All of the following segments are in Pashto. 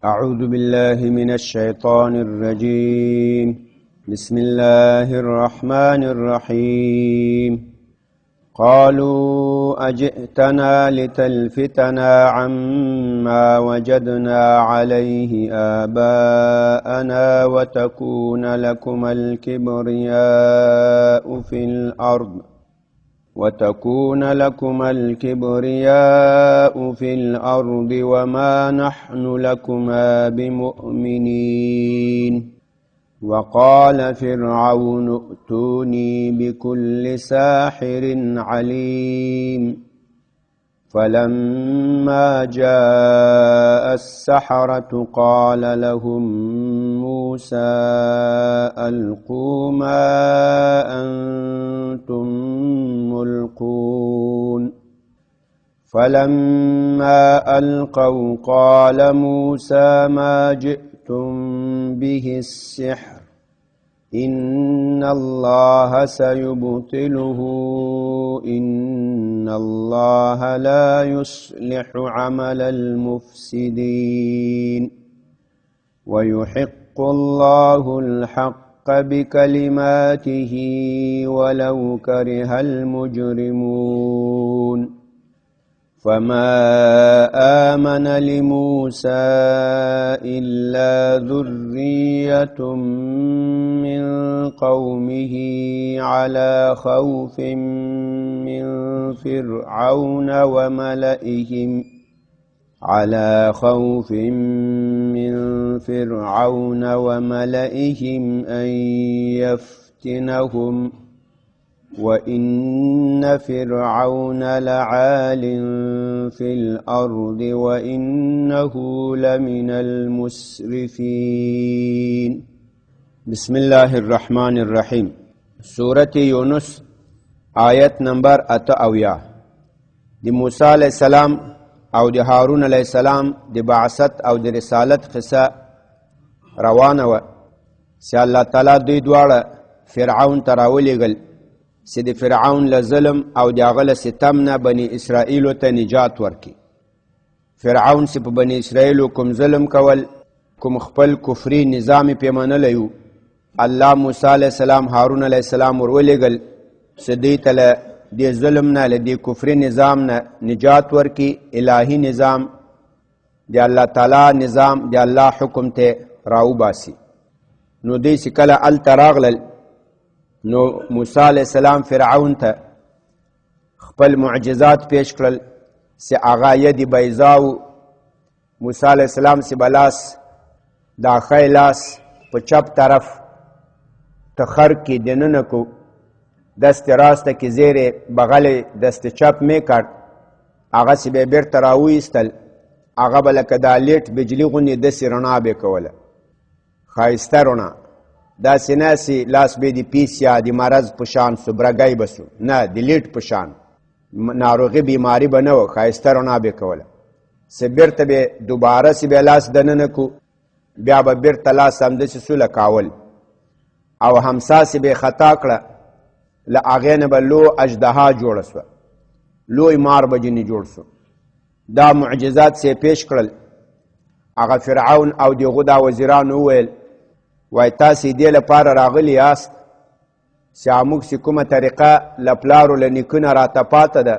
أعوذ بالله من الشيطان الرجيم بسم الله الرحمن الرحيم قالوا أجئتنا لتلفتنا عما وجدنا عليه آباءنا وتكون لكم الكبرياء في الأرض وما نحن لكما بمؤمنين وقال فرعون ائتوني بكل ساحر عليم فلما جاء السحرة قال لهم موسى ألقوا ما أنتم ملقون فلما ألقوا قال موسى ما جئتم به السحر إن الله سيبطله إن الله لا يصلح عمل المفسدين ويحق الله الحق بكلماته ولو كره المجرمون فما آمن لموسى إلا ذرية من قومه على خوف من فرعون وملئهم أن يفتنهم وإن فرعون لعال في الأرض وإنه لمن المسرفين بسم الله الرحمن الرحيم سورة يونس آیت نمبر 88 دی موسی علیہ السلام او دی هارون علیہ السلام دی بعثت او دی رسالت قصه روانه و چې الله تعالی دوی دواړه فرعون ته راولېږل چې د فرعون له ظلم او د هغه له ستم نه بني اسرائیلو ته نجات ورکړي. فرعون چې په بني اسرائیلو کوم ظلم کول، کوم خپل کفري نظام یې پې منلی و، الله موسی علیه السلام هارون علیه السلام ورولېږل چې دوی ته له دې ظلم نه، له دې کفري نظام نه نجات ورکړي. الهي نظام د الله تعالی نظام د الله حکم ته راوباسي. نو دوی چې کله هلته راغلل نو موسی علیہ السلام فرعون ته خپل معجزات پیش کړل چې هغه ید بیضاو. موسی علیہ السلام چې بلاس دا ښی لاس په چپ طرف تخر کې دننه کو، دست راسته کې زیر بغل دست چپ می کړ، هغه چې به بیرته راوایستل، هغه به لکه دا لیټ بجلي غوندې داسې رڼا به کوله، ښایسته رڼا. داسې نه چې لاس به د پیس یا د مرض په شان سو، برګی به سو، نه د لیټ په شان، ناروغي بیماري به نه وه، ښایسته رڼا به کوله. چې بیرته به دوباره چې به لاس دننه کو، بیا به بیرته لاس همداسې سو لکاول، او همسا چې به خطا کړه، له هغې نه به لو اژدها جوړه سوه، لوی مار به جنې جوړ سو. دا معجزات چې پیش کړل، هغه فرعون او د هغو دا وزیران وویل وای تاسې دې لپاره راغلي یاست چې موږ چې کومه طریقه له پلارو له نیکونه راته پاته ده،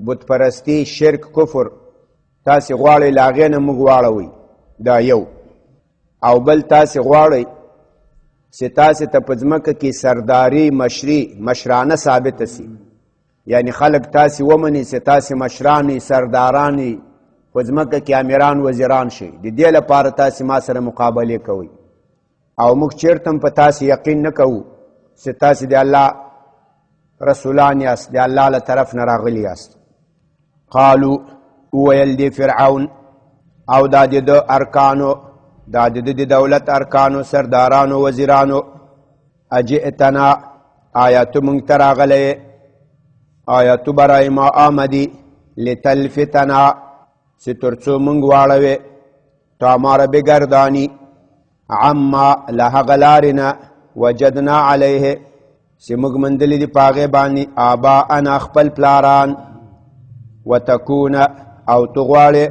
بت پرستي، شرک، کفر، تاسې غواړئ له هغې نه موږ واړوئ. دا یو. او بل تاسې غواړئ چې تاسې ته په ځمکه کې سرداري، مشرانه ثابته سي، یعنی خلک تاسې ومني چې تاسې مشران یې، سرداران یې، په ځمکه کې امیران وزیران شي. د دې لپاره تاسې ما سره مقابلې کوئ، او موږ چېرته هم په تاسې یقین نه کوو چې تاسې د الله رسولان یاست، د الله له طرف نه راغلي یاست. قالو وویل دی فرعون او دا د ده ارکانو، دا د ده د دولت ارکانو، سردارانو، وزیرانو، اجئتنا آیا تو موږ ته راغلی، آیا تو برای ما آمدی، لتلفتنا چې تر څو موږ واړوې، تا ما را بګردانی، عما لهغه لارې نه وجدنا علیه چې موږ مندلي دي په هغې باندې آباءنا خپل پلاران، وتکونه او تو غواړې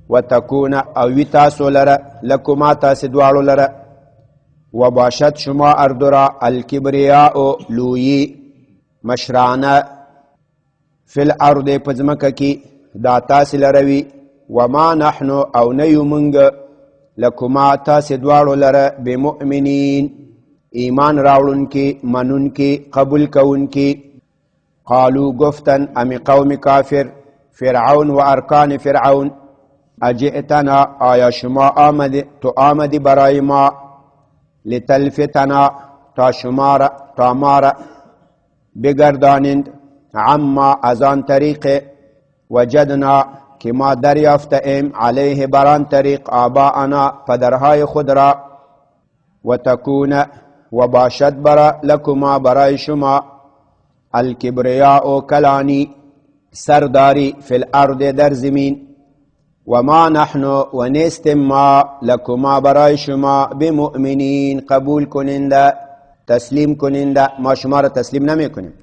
وتکون او وی تاسو لره لکما تاسو دواړو لره وباشد شما اردرا الکبریاء لویی مشرانه فی الارض پزمکه کی دا تاسو لروي وما نحن او نیو منگ لکما تاسو دواړو لره بمؤمنین ایمان راوړون کی منون کی قبول کون کی قالو گفتن امی قوم کافر فرعون و ارکان فرعون اجئتنا آیا شما آمدی برای ما لتلفتنا تا مارا بگردانند عما از آن طریق وجدنا که ما دریافته ایم علیه بران طریق آباءنا پدرهای خود را و تکون و باشد برا لکما برای شما الکبریاء کلانی سرداری فی الارض در زمین و ما نحن و نیستم ما لکما برای شما بمؤمنین قبول کننده تسلیم کننده ما شما را تسلیم نمی کنیم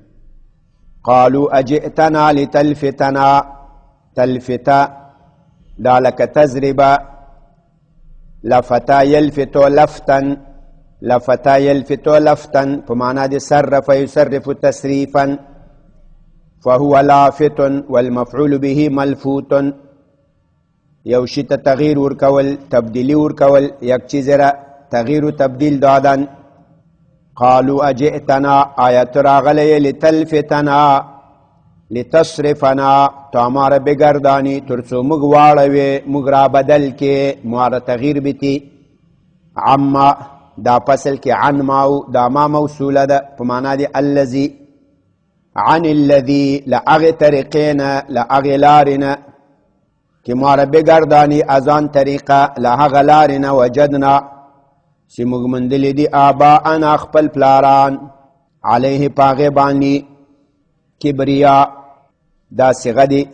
قالوا اجئتنا لتلفتنا تلفتا دالک تزربا لفتا یلفتو لفتن لفتا یلفتو لفتن فمعنى دي صرف يصرف تسريفا فهو لافت والمفعول به ملفوت یوشت تغییر ورکول تبدیلی ورکول یک چیز را تغییر و تبدیل دادن قالوا اجئتنا آیت راغلی لتلفتنا لتصرفنا تا مارا بگردانی ترسو مگواروی مگرا بدل کے مارا تغییر بیتی عما دا فصل کې عن ماو دا ما موصوله ده په معنا دی الذي عن الذي لاغ طریقینا لاغ لارنا کې مار بگردانی ازان طریقه لاغ لارنا وجدنا چې موږ مندلې دي آباءنا خپل پلاران علیه پاغه باندې کبریا دا صيغه دی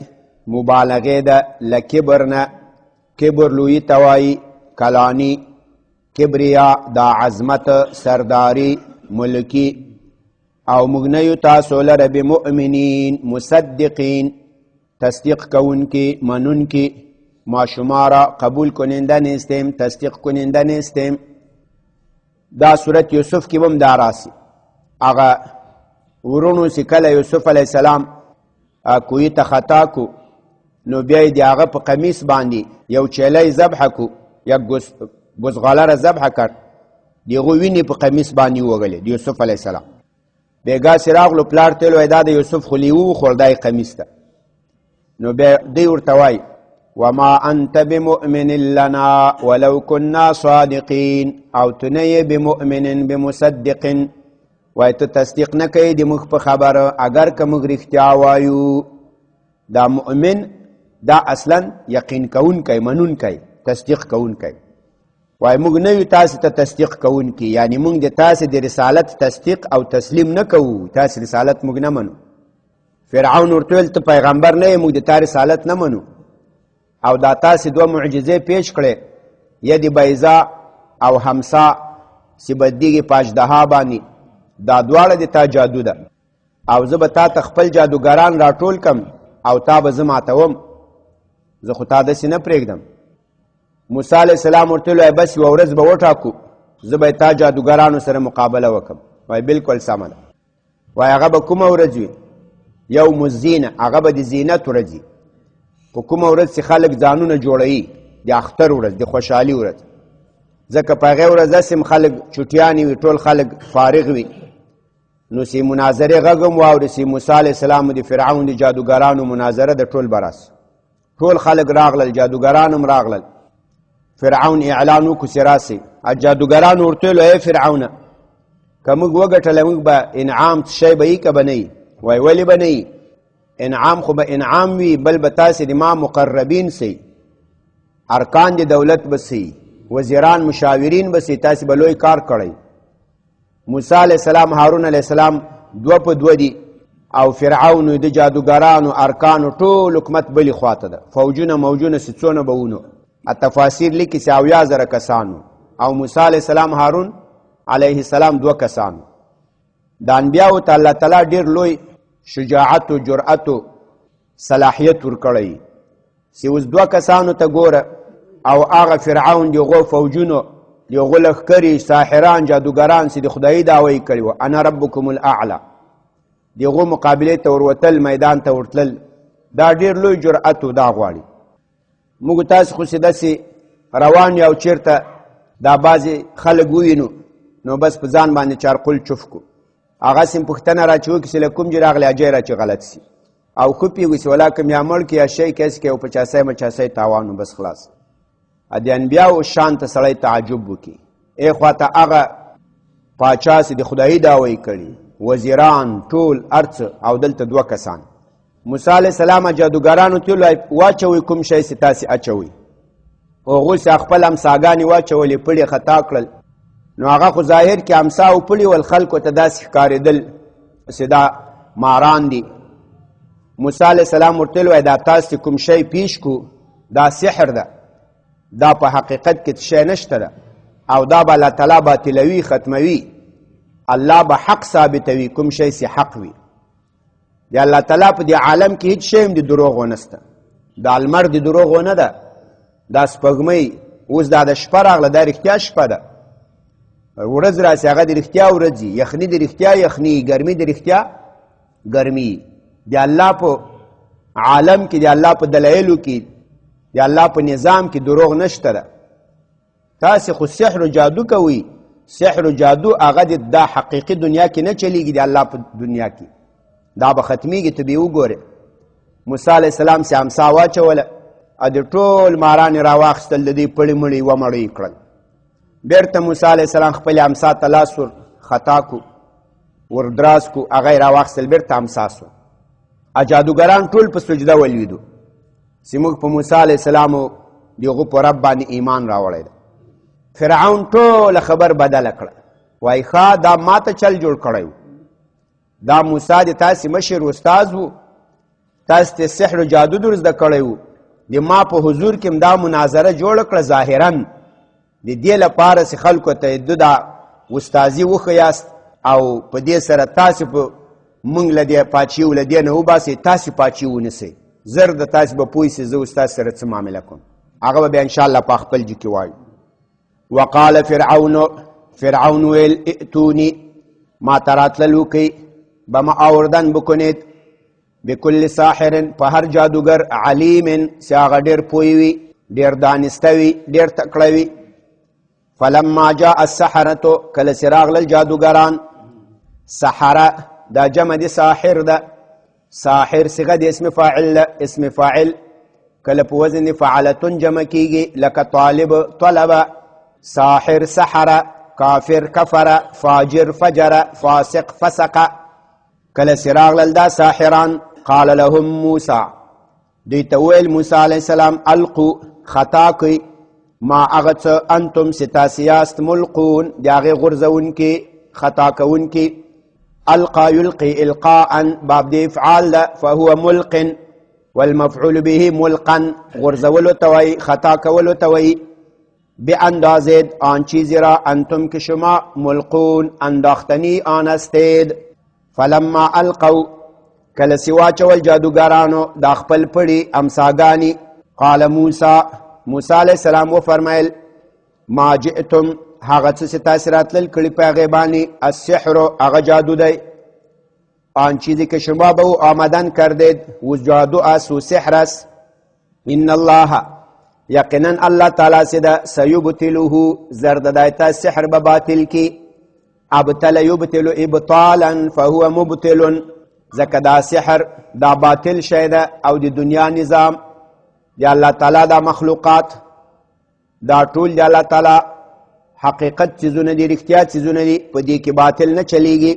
مبالغه ده لکبرنا کبر لوی توای کلانی کبریا دا عظمت سرداری ملکی او مغنیو تاسو لره بمؤمنین مصدقین تصدیق کون کی منون کی ما شمارا قبول کننده نیستیم تصدیق کننده نیستیم دا صورت یوسف کی بم داراسی اغا ورونو سکل یوسف علیہ السلام کوئی تخطا کو نو بیای دی آغا پا قمیس باندی یو چیلی زبح کو یک گزغاله را ذبح کرد دیغو ویني په قمیص باندې وغلی د یوسف علیه السلام بیګا سراغلو پلار تلو ادا د یوسف خو لیو خوردای قمیص ته نو بیا دی ورته وای وما انت بمؤمن لنا ولو كنا صادقین او تنی بمؤمن بمصدق وای ته تصدیق نه کوي د موږ په خبره اگر که موږ رښتیا وایو دا مؤمن دا اصلا یقین کون کوي منون کوي تصدیق کون کوي وای موږ نه یو تاسو ته تصدیق کوون کی یعنی موږ د تاسو د رسالت تصدیق او تسلیم نه کوو تاسو رسالت موږ نه منو فرعون ورته ته پیغمبر نه موږ د تاسو رسالت نه منو او دا تاسو دوه معجزې پیش کړې ید بیضا او همسا سبدیږي پاجدها باندې دا دواړه د تا جادو ده او زه به تا ته خپل جادوګران راټول کم او تا به زه ماتوم زه خو تا داسې نه پرېږدم موسی علیہ السلام ورته ویل بس یو ورځ به وټاکو زه به تا جادوګرانو سره مقابله وکم وای بالکل سمه ده وای هغه به کومه ورځ وي یوم الزینه هغه به د زینت ورځ وي په کومه ورځ چې خلک ځانونه جوړوي د اختر ورځ د خوشحالي ورځ ځکه په هغې ورځ داسې خلک چوټیانې وي ټول خلک فارغ وي نو سی مناظرې غږ هم واوري سی موسی علیه السلام د فرعون د جادوګرانو مناظره د ټول براس ټول خلک راغلل جادوګران هم راغلل فرعون اعلان وکړو چې راسئ جادوګرانو ورته ویل ای فرعونه که موږ وګټله موږ به انعام شی به یي که به نه یي وایي ولې به نه یي انعام خو به انعام وي بل به تاسې د ما مقربین سئ ارکان د دولت به سئ وزیران مشاورین به سئ تاسې به لوی کار کړی موسی علیه السلام هارون علیه السلام دوه په دوه دي او فرعون د جادوګرانو ارکانو ټول حکومت بلې خواته ده فوجونه موجونه چې څونه به ونو التفاسیر لیکي چې 70,000 کسانو او موسی علیه السلام هارون علیه السلام 2 کسانو د انبیاو ته الله تعالی ډېر لوی شجاعت و جرأت و صلاحیت ورکړی چې اوس دوه کسانو ته ګوره او هغه فرعون د هغو فوجونو د هغو لښکرې ساحران جادوګران چې د خدایي دعوه یې کړې وه انا ربکم الاعلی د هغو مقابلې ته وروتل میدان ته ورتلل دا ډېر لوی جرأت و دا غواړي موږ تاسې خو چې داسې روان یو چېرته دا بعضې خلک ووینو نو بس په ځان باندې چارقل چوف کو هغسې م پوښتنه را چې وکړي چې له کوم ځای راغلی اجی را چې غلط سي او ښه پوهېږي چې ولاکم یا مړ کړي یا شی کیس کړي او پچاسۍ مچاسۍ تاوان و بس خلاص د انبیاو شان ته سړی تعجب وکړي ای خواته هغه پاچا چې د خدایي دعوه یې کړي وزیران ټول هر څه او دلته دوه کسان موسی علیه السلام جادوګرانو ته واچوئ کوم شی چې تاسې اچوئ هغوی چې خپل امساګانې واچولې پړې خطا کړل نو هغه خو ظاهر کې امسا او پړې ول خلکو ته داسې ښکارېدل چې دا ماران دي موسی علیه السلام ورته وویل دا تاسې کوم شی پیش کو دا سحر ده دا په حقیقت کې شی نشته ده او دا به الله تعالی باطلوي ختموي الله به حق ثابتوي کوم شی چې حق وي د الله تعالی په دې عالم کې هیڅ شی هم د دروغو نسته دا لمر د دروغو نه ده دا سپوږمۍ اوس دا د شپه راغله دا رښتیا شپه ده ورځ راسي هغه د رښتیا ورځ یخني د رښتیا یخني ګرمي د رښتیا ګرمي د الله په عالم کې د الله په دلایلو کې د الله په نظام کې دروغ نشته ده تاسې خو سحر و جادو کوئ سحر و جادو هغه د دا حقیقي دنیا کې نه چلیږي د الله په دنیا کې دا به ختمیږي ته به یې وګورې موسی علیه السلام چې امسا واچوله او د ټول ماران یې راواخیستل د دې پړې مړې ومړې یې کړل بېرته موسی علیه السلام خپلې امسا ته لاس ور خطا کو ور دراز کو هغه یې راواخیستل بېرته امسا سو جادوګران ټول په سجده ولویدو چې موږ په موسی علیه السلام د هغو په رب باندې ایمان راوړی ده فرعون ټوله خبر بدله کړه وایي ښه دا ماته چل جوړ کړی و دا موسی د تاسې مشر استاذ و تاسې ته سحر و جادو در زده کړی و د ما په حضور کې دا مناظره جوړه کړه ظاهرا د دې لپاره چې خلکو ته د دا استازي وښیاست او په دې سره تاسې په موږ له دې پاچي و له دې نه وباسئ تاسې پاچي ونیسئ زر د تاسې به پوه سي زه اوس تاسې سره څه معامله کوم هغه به بیا انشاءالله په خپل جي کې وایو وقال فرعون ویل ائتوني ما تراتلل وکئ بما آوردن بکنید بكل ساحر په هر جادوګر علیم چې هغه ډېر پوه وي ډېر دانسته وي ډېر تکړه وي فلما جاء السحرة کله چې راغلل جادوګران سحره دا جمع د ساحر ده ساحر صيغه د اسم فاعل ده اسم فاعل کله په وزن فعلتون جمع کیږي لکه طالب طلب ساحر سحر کافر کفر فاجر فجر فاسق فسق کله چې راغلل دا ساحران قال لهم موسی دوی ته ویل موسی علیه السلام القوا خطا کوئ ما هغه څه انتم چې تاسې یاست ملقون د هغې غورځونکي خطا کوونکي القا یلقي القاء باب د افعال ده فهو ملق والمفعول به ملقا غورځولو ته وایي خطا کولو ته وایي باندازید آن چیزی را انتم که شما ملقون انداختنی آن استید فلما القوا کله چې واچول جادوګرانو دا خپل پړي امساګانې قال موسی علیه السلام وفرمیل ما جئتم هغه څه چې تاسې راتلل کړي په هغې باندې السحر هغه جادو دی آن چیزی که شما به او آمدن کردید و جادو است و سحر است ان الله یقینا الله تعالی چې ده سیبطله زرد دایتا سحر به باطل کی ابتل یبتل ابطالا فهو مبتل ځکه دا سحر دا باطل شی ده او د دنیا نظام د الله تعالی دا مخلوقات دا ټول د الله تعالی حقیقت چیزونه دي رښتیا چیزونه دي په دې کې باطل نه چلیږي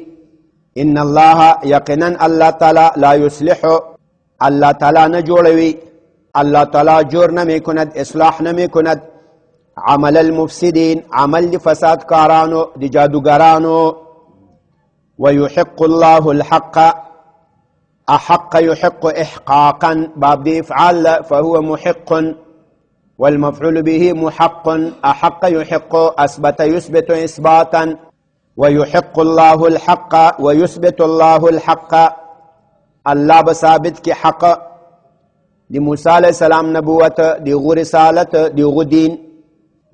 ان الله یقینا الله تعالی لا یصلح الله تعالی نه جوړوي الله تعالی جور نمی کند اصلاح نمی کند عمل المفسدین عمل دی فساد کارانو دی جادوگرانو ويحق الله الحق احق يحق احقاقا باب دی افعال فهو محق والمفعول به محق احق يحق اثبت يثبت اثباتا ويحق الله الحق ويثبت الله الحق الله بثابت کی حق د موسی علیه السلام نبوت، دغه رسالت، دغه دین،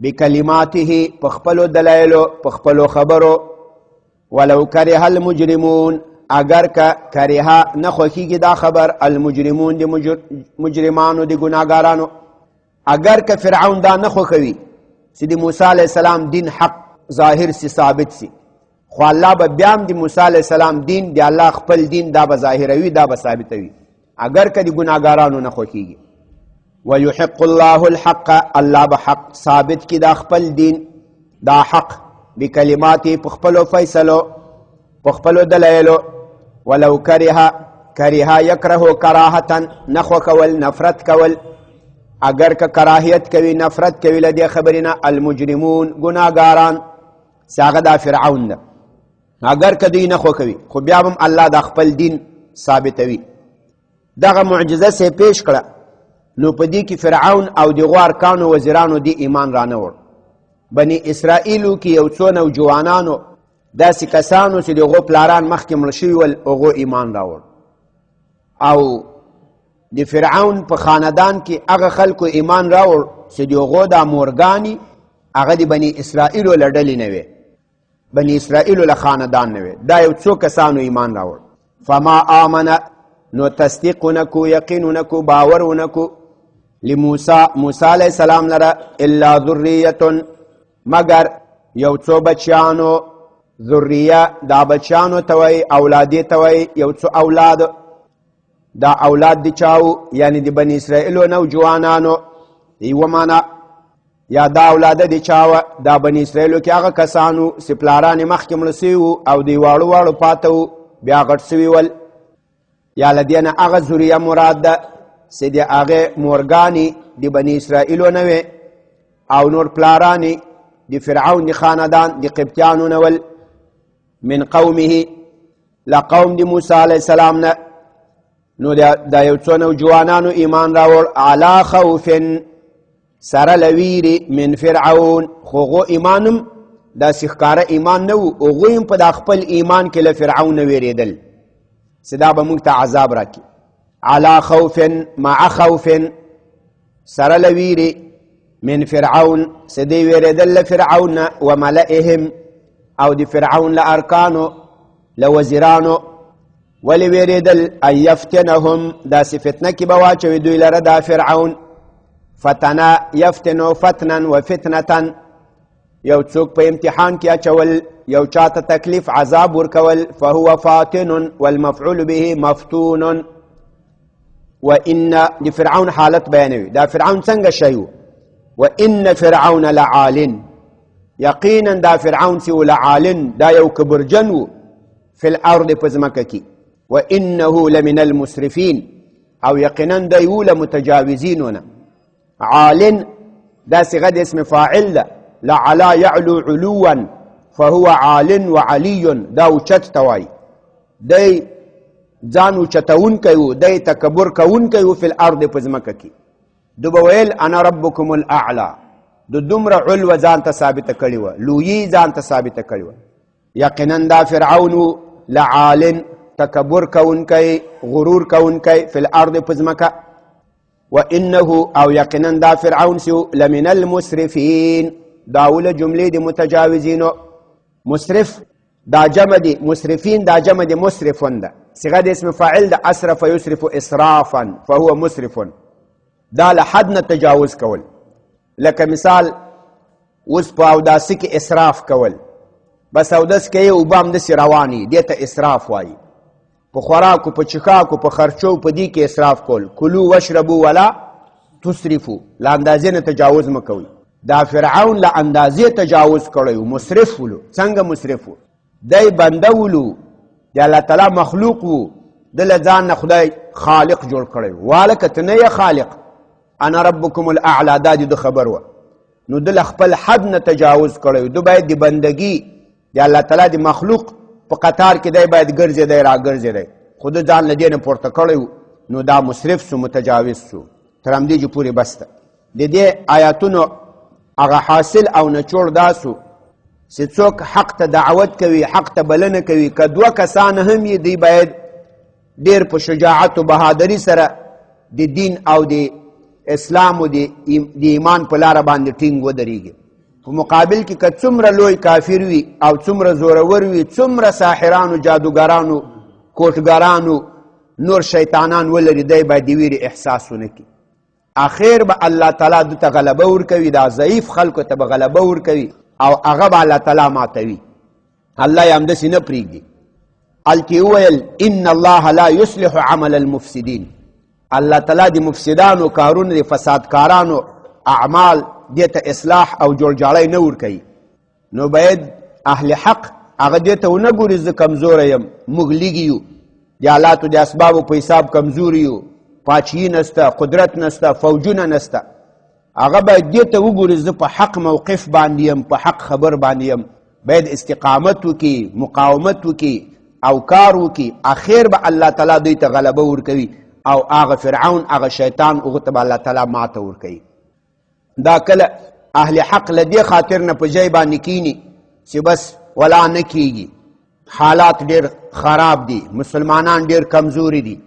بکلماته په خپلو دلایلو، په خپلو خبرو. ولو کره المجرمون، اگر که کریها نه خوښیږي دا خبر، المجرمون د مجرمانو د ګناهګارانو، اگر که فرعون دا نه خوښوي چې د موسی علیه السلام دین حق ظاهر سی ثابت سی، خو الله به بیا هم د موسی علیه السلام دین، د الله خپل دین دا به ظاهروي، دا به ثابتوي، اگر که د ګناهګارانو نه خوښیږي. ویحق الله الحق، الله به حق ثابت کی دا خپل دین، دا حق بکلماتی په خپلو فیصلو، په خپلو دلایلو. ولو کریها یکره کراهتا، نه خوښول، نفرت کول، اگر که کراهیت کوي، نفرت کوي له دې خبرې نه، المجرمون ګناهګاران، چې هغه دا فرعون ده، اگر که دوی نه خوښوي، خو بیا هم الله دا خپل دین ثابتوي. دغه معجزه سې پیش کړه، نو په دې کې فرعون او دغه ارکانو وزیرانو دې ایمان را نه وړ. بني اسرائیلو کې یو څو نوجوانانو داسې کسانو چې دغه پلاران مخکې مړه شوي ول، هغو ایمان راوړ. او د فرعون په خاندان کې هغه خلکو ایمان راوړ چې دغه دا مورګانې هغه د بني اسرائیلو له ډلې نه وې، بني اسرائیلو له خاندان نه وې، دا یو څو کسانو ایمان راوړ. فما آمنه، نو تصدیق ونکو، یقین ونکو، باور ونکو، لموسی، موسی علیه السلام لره، الا ذریه، مگر یو څو بچیانو. ذریه دا بچیانو ته وایي، اولادې ته وایي، یو څو اولاد. دا اولاد د چاو؟ یعنی د بني اسرائیلو نوجوانانو. یوه معنا یا دا اولاده د چاوه؟ دا بني اسرائیلو کې هغه کسانو چې پلاران یې مخکې مړه سوي وو او دوی واړو واړو پاته وو، بیا غټ سوي ول. یا له دې نه هغه ذریه مراد ده چې د هغې مورګانې د بني اسرائیلو نه وې، او نور پلارانې د فرعون د خاندان د قبطیانو نه ول. من قومه، لقوم د موسی علیه السلام نه. نو دا یو څو نوجوانانو ایمان راوړ، علی خوف، سره له ویرې، من فرعون، خو هغو ایمانم داسې ښکاره ایمان نه و، هغوی هم په دا خپل ایمان کې له فرعون نه ویرېدل چې دا به موږ ته عذاب راکړي. علی خوف، مع خوف، سره له ویرې، من فرعون، چې دوی ویرېدل له فرعون نه، و ملئهم، او د فرعون له ارکانو، له وزیرانو. ولې ویرېدل؟ ان یفتنهم، داسې فتنه کې به واچوي دوی لره دا فرعون. فتنه، یفتنو فتنا و فتنة، یو څوک په امتحان کې اچول، یو چاته تکلیف عذاب ورکول. فهو فاتن، والمفعول به مفتون. و ان د فرعون حالت بیانوي، دا فرعون څنګه شی و. و ان فرعون لعال، یقینا دا فرعون سی و لعال، دا یو کبرجن و، فی الارض په ځمکه کې. و انه لمن المسرفین، او یقینا دا یو له متجاوزینونه. عال دا صيغه د اسم فاعل ده، لعلا يعلو علوا، فهو عال وعلي، دا اوچت توای، دی ځان اوچتون کوي، دی تکبر کوون کوي فی الارض په ځمکه کې. دو به ویل انا ربکم الاعلى، د دومره علو ځان ته ثابته کړې وه، لویي ځان ته ثابته کړې وه. یقینا دا فرعون لعال، تکبر کوونکی، غرور کوونکی، فی الارض په ځمکه. وانه، او یقینا دا فرعون سو، لمن المسرفین، داول جملې د متجاوزینو. مسرف دا جمع دی، مسرفین دا جمع دی مسرفون ده، صيغه د اسم فاعل ده، اسرف یسرف اسرافا، فهو مسرف، دا له حد نه تجاوز کول. لکه مثال اوس په اوداسه کې اسراف کول، بس اودس کوي اوبه همداسې رواني، دې ته اسراف وایي. په خوراکو، په چښاکو، په خرچو، په دې کې اسراف کول. کلو واشربو ولا تسرفو، له اندازې نه تجاوز مه کوئ. دا فرعون له اندازې تجاوز کړی و، مسرف ولو. څنګه مسرف و؟ دی بنده ولو، د الله تعالی مخلوق و، د له ځان نه خدای خالق جوړ کړی و. والکه ته نه یې خالق، انا ربکم الاعلی، دا د خبر و. نو د له خپل حد نه تجاوز کړی و. د باید د بندګي د الله تعالی د مخلوق په قطار کې دی باید ګرځېدی راګرځېدی، خو د ځان له دې نه پورته کړی و. نو دا مسرف سو، متجاوز سو. تر همدې پورې بس ده. د دې آیاتونو هغه حاصل او نچوړ دا سو چې څوک حق ته دعوت کوي، حق ته بلنه کوي، که دوه کسان هم یې، دی باید ډېر په شجاعت و بهادري سره د دین او د اسلام او د ایمان په لاره باندې ټینګ ودرېږي. په مقابل کې که څومره لوی کافر وي او څومره زورور وي، څومره ساحرانو، جادوګرانو، کوټګرانو، نور شیطانان ولري، دی باید د ویرې احساس ونه کړي. اخر به الله تعالی ده ته غلبه ورکوي، دا ضعیف خلکو ته به غلبه ورکوي او هغه به الله تعالی ماتوي. الله یې همداسې نه پرېږدي. هلته یې وویل ان الله لا یصلح عمل المفسدین. الله تعالی د مفسدانو کارونه، د فسادکارانو اعمال دې ته اصلاح او جوړجاړی نه ورکوي. نو باید اهل حق هغه دې ته ونه ګوري زه کمزوری یم، موږ لږ یو، د آلاتو د اسبابو په حساب کمزوري یو، پاچیي نسته، قدرت نسته، فوجونه نسته. هغه باید دې ته وګوري زه په حق موقف باندې یم، په حق خبر باندې یم. باید استقامت وکړي، مقاومت وکړي او کار وکړي. اخر به الله تعالی دوی ته غلبه ورکوي او هغه فرعون، هغه شیطان، هغه ته به الله تعالی ماته ورکوي. دا کله اهل حق له دې خاطر نه په ځای باندې کینی چې بس ولا نه کیږي، حالات ډېر خراب دي، مسلمانان ډېر کمزوري دي،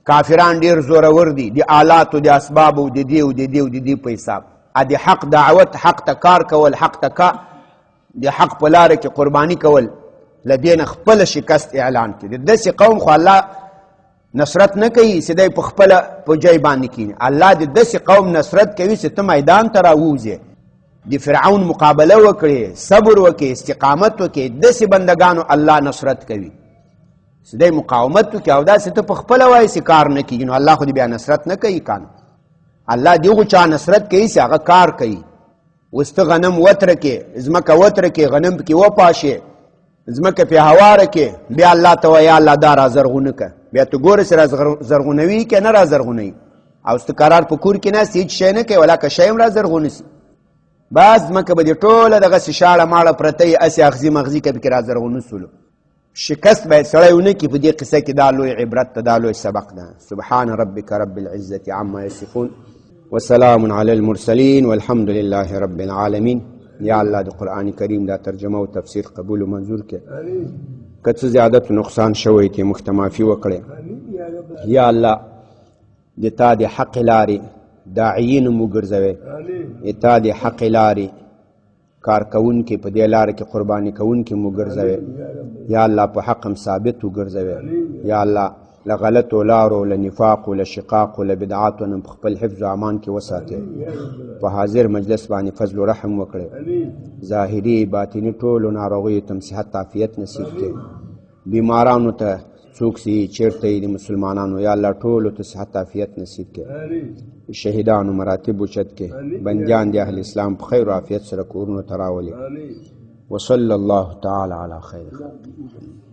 کافران ډېر زورور دي، د آلاتو د اسبابو د دې او د دې او د دې په حساب. د حق دعوت، حق ته کار کول، حق ته د حق په لاره کې قرباني کول، له دې نه خپله شکست اعلان کړي. د داسې قوم خو الله نصرت نه کوي چې دی په خپله په جای باندې کیني. الله د داسې قوم نصرت کوي چې ته میدان ته راووځې، د فرعون مقابله وکړې، صبر وکړې، استقامت وکړې. داسې بندګانو الله نصرت کوي چې دی مقاومت وکړي او داسې ته په خپله وایي چې کار نه کېږي. نو الله خو دې بیا نصرت نه کوي کانه. الله د هغو چا نصرت کوي چې هغه کار کوي. اوس ته غنم وتره کې، ځمکه وتره کې، غنم پکې وپاشې، ځمکه پې هواره کې، بیا الله ته وایي یا الله دا را زرغونه که. بیا ته ګورې چې را زرغونوي که نه را زرغونوي. او ته قرار په کور کې ناست هېڅ شی نه کوي، ولا که شی هم را زرغونه سي، بس ځمکه به دې ټوله دغسې شاړه ماړه پرته وي، هسې اغزي مغزي که پکې را زرغونه سولو. شکست باید سړی ونه کړي. په دې قصه کې دا لوی عبرت ده، دا لوی سبق ده. سبحان ربک رب العزة عما یصفون وسلام علی المرسلین والحمد لله رب العالمین. یا الله د قرآن کریم دا ترجمه او تفسیر قبول و منظور کړي. که څه زیادت و نقصان شوی کې موږ ته معافي وکړې. یا الله د تا د حق لارې داعیین مو ګرځوې، د تا د حق لارې کار کوونکي، په دې لاره کې قرباني کوونکي مو ګرځوې. یا الله په حق هم ثابت وګرځوې. یا الله له غلطو لارو، له نفاقو، له شقاقو، له بدعاتو نه په خپل حفظ و امان کې وساتې. په حاضر مجلس باندې فضل و رحم وکړې. ظاهري باطني ټولو ناروغیو ته صحت عافیت نصیب کړې. بیمارانو ته څوک چې چېرته یې د مسلمانانو، یا الله ټولو ته صحت عافیت نصیب کړې. شهیدانو مراتب اوچت کړې. بندیان د اهل اسلام په خیر و عافیت سره کورونو ته راولې. وصلی الله تعالی علی خیر خلقه.